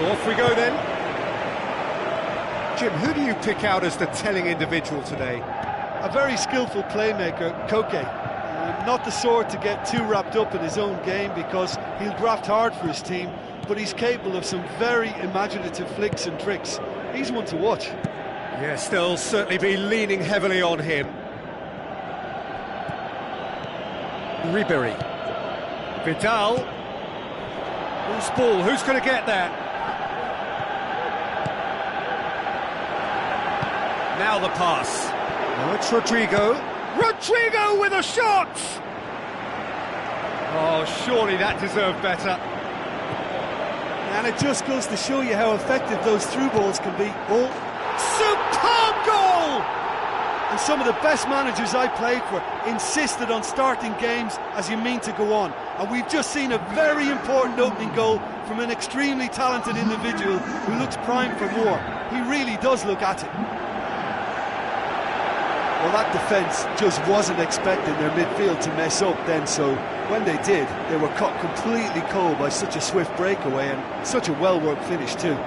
off we go then. Jim, who do you pick out as the telling individual today? A very skillful playmaker, Koke. Not the sort to get too wrapped up in his own game because he'll graft hard for his team, but he's capable of some very imaginative flicks and tricks. He's one to watch. Yes, they'll certainly be leaning heavily on him. Ribery. Vidal. Who's ball? Who's going to get there? Now the pass. Now it's Rodrigo. Rodrigo with a shot! Oh, surely that deserved better. And it just goes to show you how effective those through balls can be. Oh, superb goal! And some of the best managers I played for insisted on starting games as you mean to go on. And we've just seen a very important opening goal from an extremely talented individual who looks primed for more. He really does look at it. Well, that defence just wasn't expecting their midfield to mess up then, so when they did, they were caught completely cold by such a swift breakaway and such a well-worked finish too.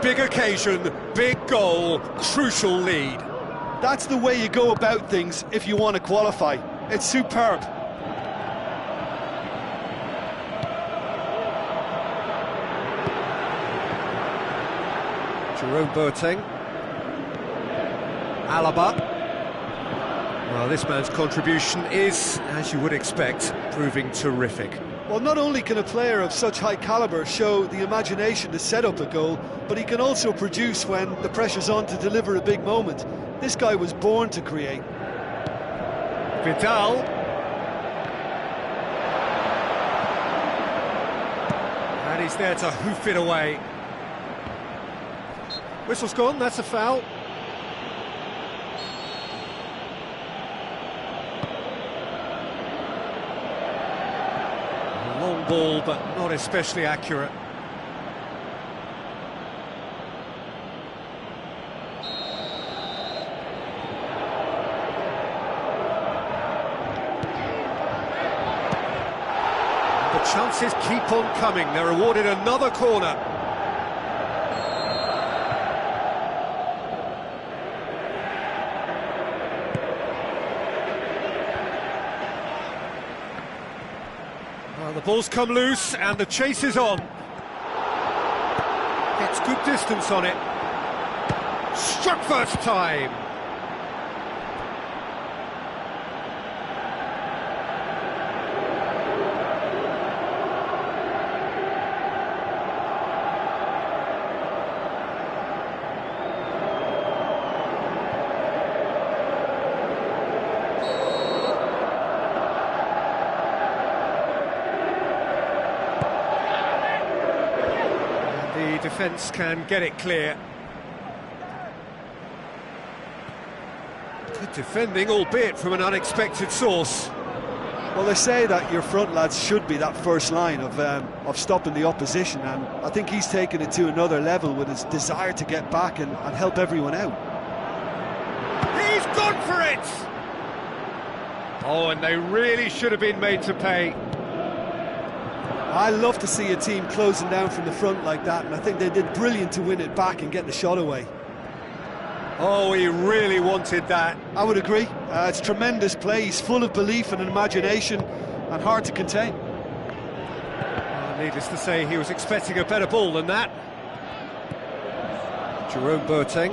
Big occasion, big goal, crucial lead. That's the way you go about things if you want to qualify. It's superb. Jerome Boateng. Alaba. Well, this man's contribution is, as you would expect, proving terrific. Well, not only can a player of such high calibre show the imagination to set up a goal, but he can also produce when the pressure's on to deliver a big moment. This guy was born to create. Vidal. And he's there to hoof it away. Whistle's gone, that's a foul. Long ball, but not especially accurate. The chances keep on coming. They're awarded another corner. Well, the ball's come loose and the chase is on. Gets good distance on it. Struck first time. The defence can get it clear. Good defending, albeit from an unexpected source. Well, they say that your front lads should be that first line of stopping the opposition, and I think he's taken it to another level with his desire to get back and help everyone out. He's gone for it! Oh, and they really should have been made to pay. I love to see a team closing down from the front like that, and I think they did brilliant to win it back and get the shot away. Oh, he really wanted that. I would agree. It's tremendous play. He's full of belief and imagination and hard to contain. Needless to say, he was expecting a better ball than that. Jerome Boateng.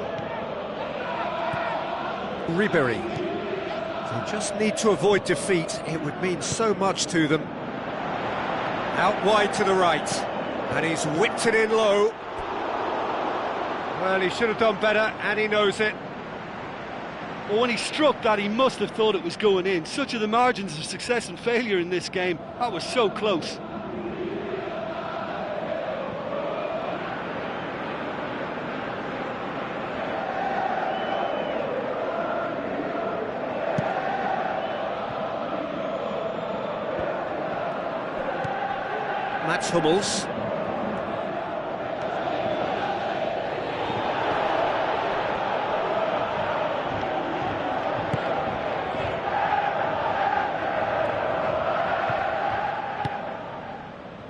Ribery. They just need to avoid defeat. It would mean so much to them. Out wide to the right, and he's whipped it in low. Well, he should have done better, and he knows it. Well, when he struck that, he must have thought it was going in. Such are the margins of success and failure in this game. That was so close. Mats Hummels.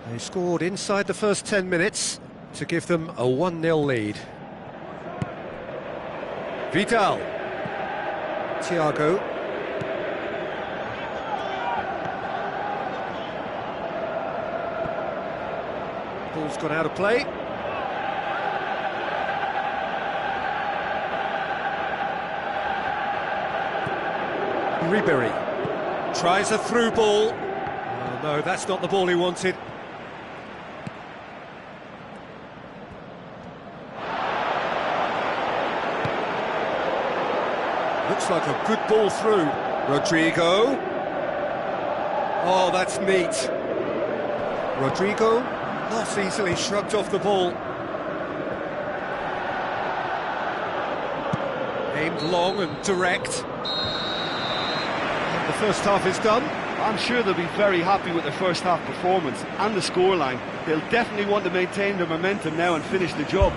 They scored inside the first 10 minutes to give them a 1-0 lead. Vidal. Thiago. Ball's gone out of play. Ribery tries a through ball. Oh no, that's not the ball he wanted. Looks like a good ball through. Rodrigo. Oh, that's neat. Rodrigo not easily shrugged off the ball. Aimed long and direct. And the first half is done. I'm sure they'll be very happy with their first half performance and the scoreline. They'll definitely want to maintain their momentum now and finish the job.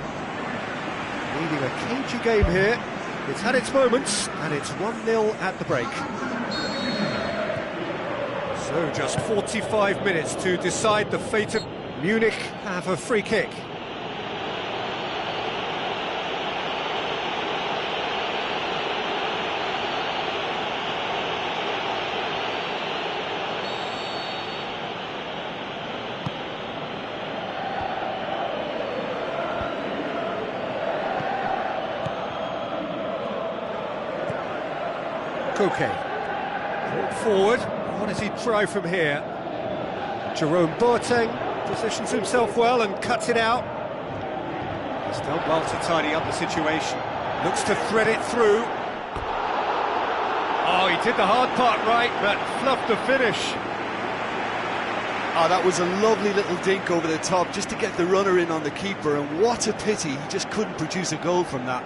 Leading a cagey game here. It's had its moments, and it's 1-0 at the break. So just 45 minutes to decide the fate of Munich. Have a free kick. Koke. Brought forward. What does he try from here? Jerome Boateng positions himself well and cuts it out. He's done well to tidy up the situation. Looks to thread it through. Oh, he did the hard part right, but fluffed the finish. Oh, that was a lovely little dink over the top just to get the runner in on the keeper, and what a pity he just couldn't produce a goal from that.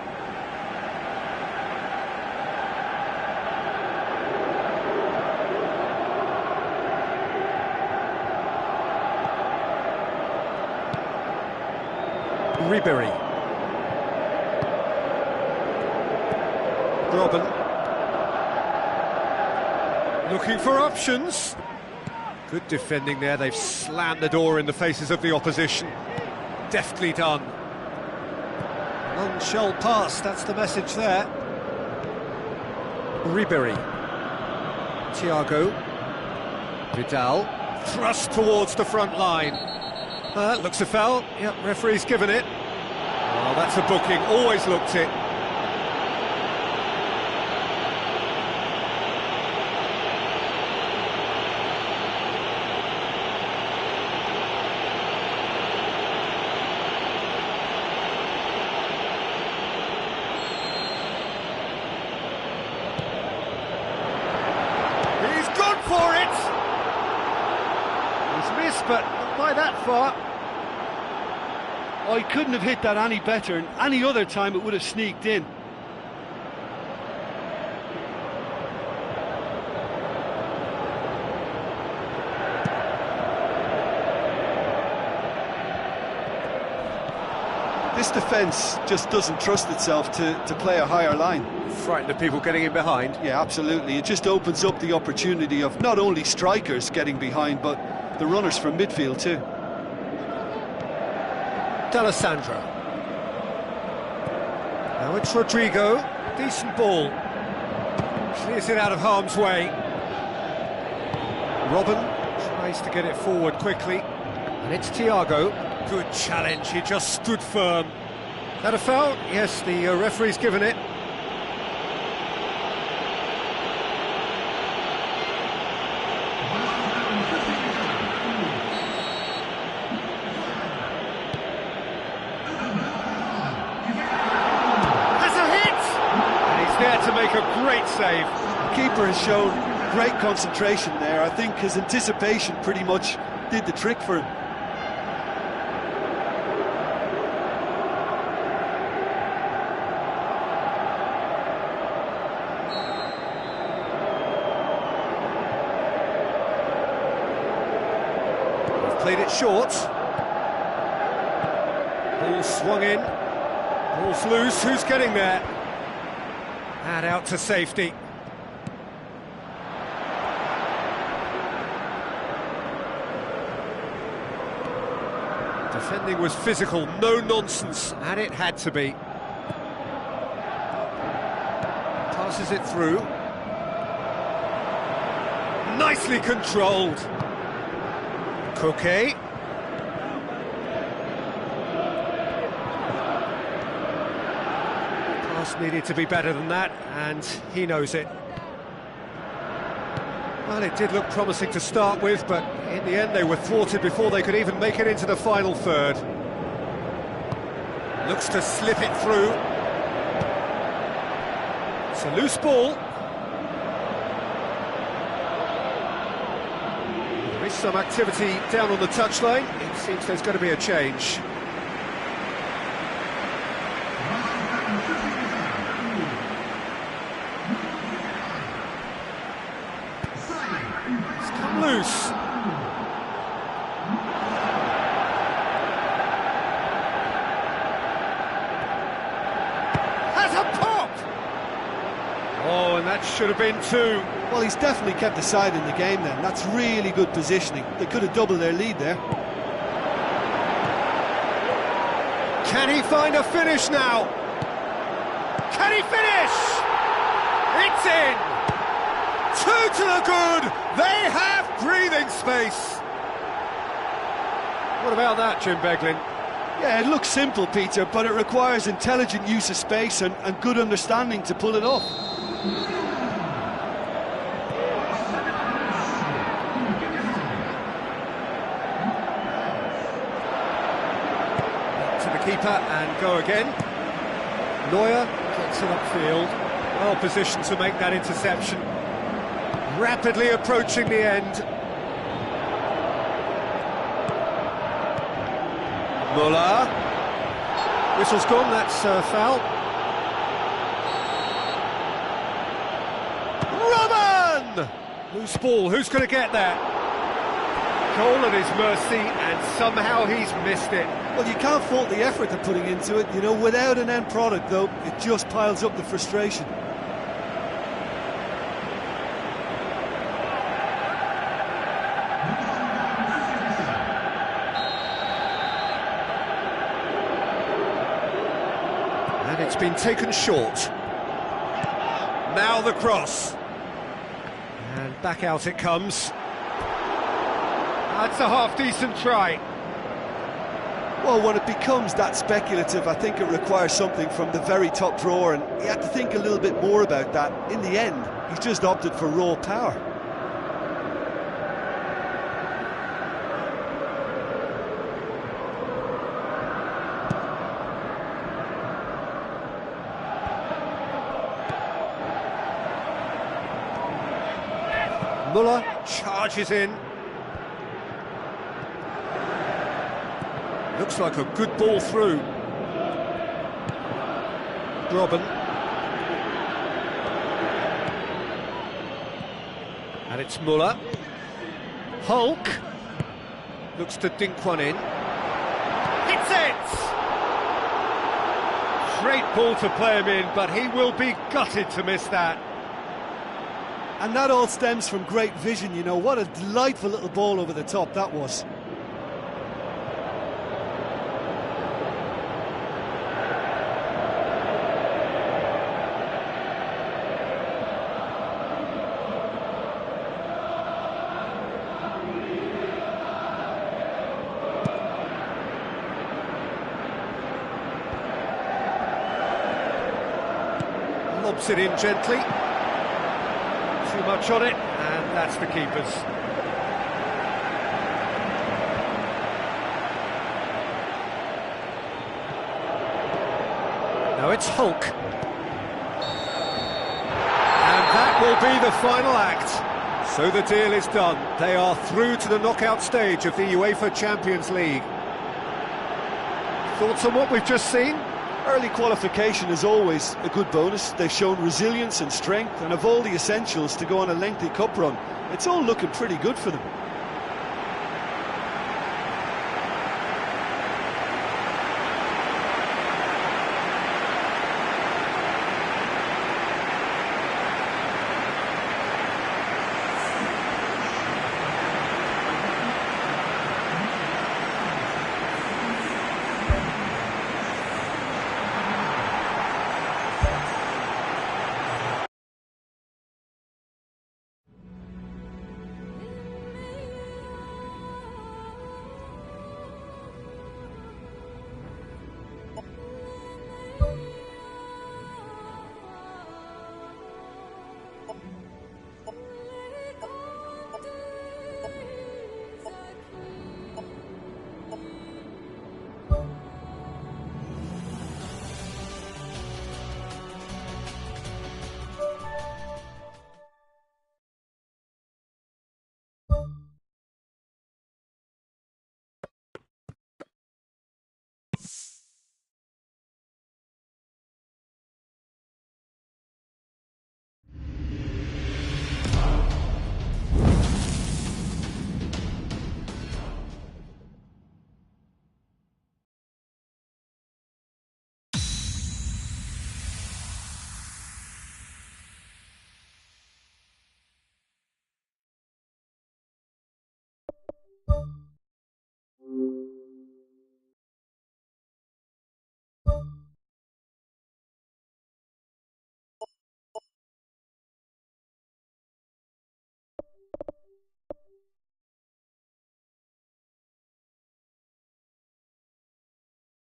Ribery. Robin. Looking for options. Good defending there. They've slammed the door in the faces of the opposition. Deftly done. None shall pass, that's the message there. Ribery. Thiago. Vidal. Thrust towards the front line. Looks a foul. Yep, referee's given it. Oh, that's a booking. Always looked it. He's gone for it! He's missed, but not by that far. Oh, he couldn't have hit that any better, and any other time it would have sneaked in. This defence just doesn't trust itself to play a higher line. Frightened of people getting in behind. Yeah, absolutely. It just opens up the opportunity of not only strikers getting behind, but the runners from midfield too. D'Alessandro. Now it's Rodrigo. Decent ball. Clears it out of harm's way. Robin tries to get it forward quickly. And it's Thiago. Good challenge, he just stood firm. That a foul? Yes, the referee's given it. There to make a great save. The keeper has shown great concentration there. I think his anticipation pretty much did the trick for him. They've played it short. Ball swung in. Ball's loose. Who's getting there? And out to safety. Defending was physical, no nonsense, and it had to be. Passes it through. Nicely controlled. Cookie. Pass needed to be better than that, and he knows it. Well, it did look promising to start with, but in the end they were thwarted before they could even make it into the final third. Looks to slip it through. It's a loose ball. There is some activity down on the touchline. It seems there's going to be a change. It's come loose. Has a pop! Oh, and that should have been two. Well, he's definitely kept the side in the game then. That's really good positioning. They could have doubled their lead there. Can he find a finish now? Can he finish? It's in! Two to the good! They have breathing space! What about that, Jim Beglin? Yeah, it looks simple, Peter, but it requires intelligent use of space and good understanding to pull it off. To the keeper and go again. Neuer gets it upfield. Well positioned to make that interception. Rapidly approaching the end. Muller. Whistle's gone, that's a foul. Robin! Loose ball, who's going to get that? Goal at his mercy, and somehow he's missed it. Well, you can't fault the effort they're putting into it. You know, without an end product, though, it just piles up the frustration. And it's been taken short. Now the cross. And back out it comes. That's a half-decent try. Well, when it becomes that speculative, I think it requires something from the very top drawer, and you have to think a little bit more about that. In the end, he's just opted for raw power. Muller charges in. Looks like a good ball through. Robin. And it's Muller. Hulk. Looks to dink one in. Hits it! Great ball to play him in, but he will be gutted to miss that. And that all stems from great vision, you know. What a delightful little ball over the top that was. Lobs it in gently. Too much on it, and that's the keeper's. Now it's Hulk. And that will be the final act. So the deal is done. They are through to the knockout stage of the UEFA Champions League. Thoughts on what we've just seen? Early qualification is always a good bonus. They've shown resilience and strength and have all the essentials to go on a lengthy cup run. It's all looking pretty good for them.